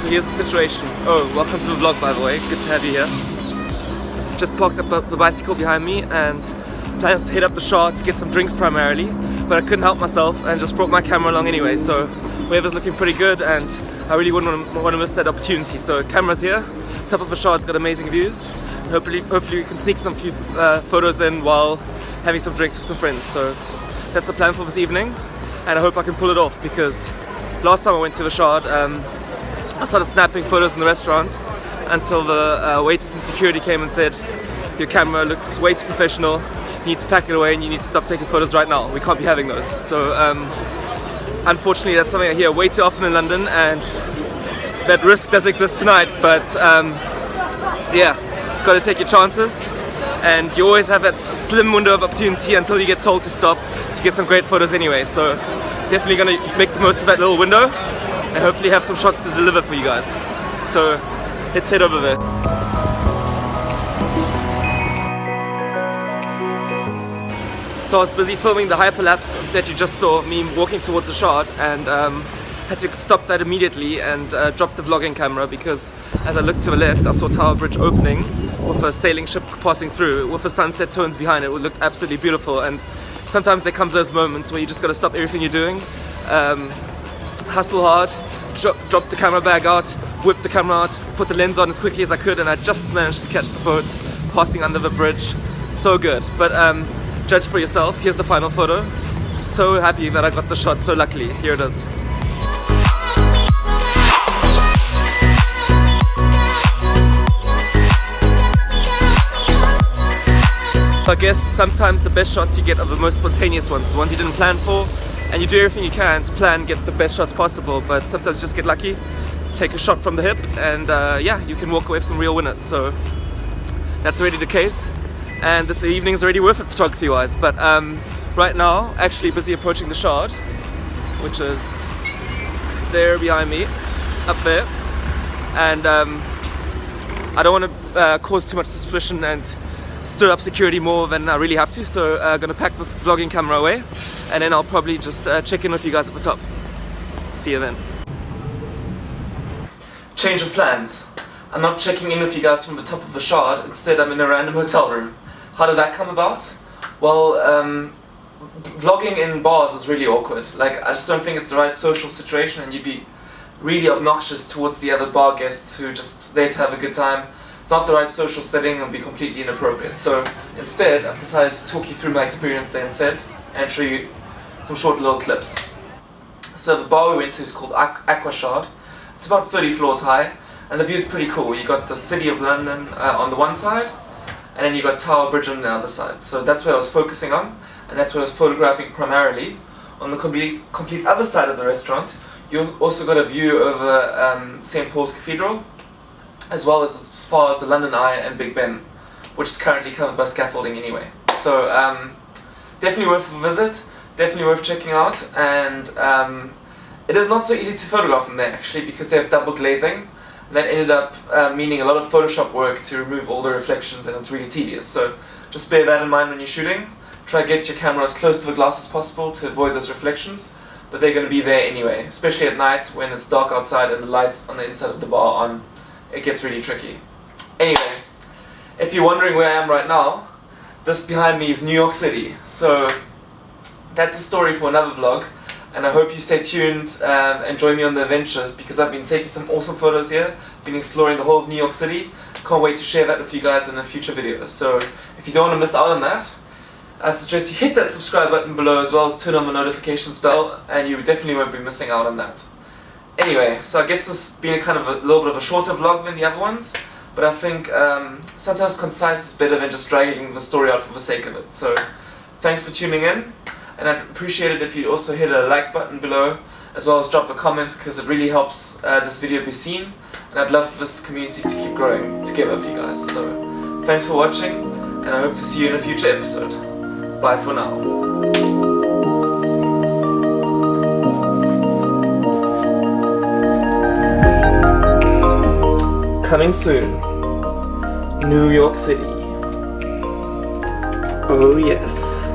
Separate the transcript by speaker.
Speaker 1: So here's the situation. Oh, welcome to the vlog, by the way. Good to have you here. Just parked up the bicycle behind me and plans to head up the shard to get some drinks primarily, but I couldn't help myself and just brought my camera along anyway. So weather's looking pretty good and I really wouldn't want to miss that opportunity. So camera's here. Top of the shard's got amazing views. Hopefully we can sneak some few photos in while having some drinks with some friends. So that's the plan for this evening, and I hope I can pull it off, because last time I went to the shard, I started snapping photos in the restaurant until the waiters and security came and said, your camera looks way too professional, you need to pack it away and you need to stop taking photos right now. We can't be having those. So unfortunately that's something I hear way too often in London, and that risk does exist tonight, but yeah, got to take your chances, and you always have that slim window of opportunity until you get told to stop to get some great photos anyway. So definitely going to make the most of that little window and hopefully have some shots to deliver for you guys. So let's head over there. So I was busy filming the hyperlapse that you just saw, me walking towards the shard, and had to stop that immediately and drop the vlogging camera, because as I looked to the left I saw Tower Bridge opening with a sailing ship passing through with the sunset tones behind it. It looked absolutely beautiful, and sometimes there comes those moments where you just got to stop everything you're doing, hustle hard, drop the camera bag out, whip the camera out, put the lens on as quickly as I could, and I just managed to catch the boat passing under the bridge. So good. But judge for yourself. Here's the final photo. So happy that I got the shot so luckily. Here it is. I guess sometimes the best shots you get are the most spontaneous ones, the ones you didn't plan for, and you do everything you can to plan, get the best shots possible, but sometimes you just get lucky, take a shot from the hip, and yeah, you can walk away with some real winners. So that's already the case, and this evening is already worth it photography wise. But right now, actually busy approaching the shard, which is there behind me, up there, and I don't want to cause too much suspicion and stir up security more than I really have to, so I'm gonna pack this vlogging camera away, and then I'll probably just check in with you guys at the top. See you then. Change of plans. I'm not checking in with you guys from the top of the shard, instead I'm in a random hotel room. How did that come about? Well, vlogging in bars is really awkward. Like, I just don't think it's the right social situation, and you'd be really obnoxious towards the other bar guests who are just there to have a good time. It's not the right social setting and be completely inappropriate. So instead, I've decided to talk you through my experience there instead and show you some short little clips. So the bar we went to is called Aqua Shard. It's about 30 floors high, and the view is pretty cool. You got the city of London on the one side, and then you got Tower Bridge on the other side. So that's where I was focusing on, and that's where I was photographing primarily. On the complete other side of the restaurant, you also got a view over St. Paul's Cathedral, as well as far as the London Eye and Big Ben, which is currently covered by scaffolding anyway. So definitely worth a visit, definitely worth checking out, and it is not so easy to photograph from there actually, because they have double glazing. That ended up meaning a lot of Photoshop work to remove all the reflections, and it's really tedious. So just bear that in mind when you're shooting. Try to get your camera as close to the glass as possible to avoid those reflections, but they're going to be there anyway, especially at night when it's dark outside and the lights on the inside of the bar are on. It gets really tricky. Anyway, if you're wondering where I am right now, this behind me is New York City. So that's a story for another vlog, and I hope you stay tuned and join me on the adventures, because I've been taking some awesome photos here, been exploring the whole of New York City. Can't wait to share that with you guys in a future video. So if you don't want to miss out on that, I suggest you hit that subscribe button below, as well as turn on the notifications bell, and you definitely won't be missing out on that. Anyway, so I guess this has been a little bit of a shorter vlog than the other ones, but I think sometimes concise is better than just dragging the story out for the sake of it. So thanks for tuning in, and I'd appreciate it if you'd also hit a like button below, as well as drop a comment, because it really helps this video be seen, and I'd love this community to keep growing together with you guys. So thanks for watching, and I hope to see you in a future episode. Bye for now. Coming soon, New York City. Oh yes.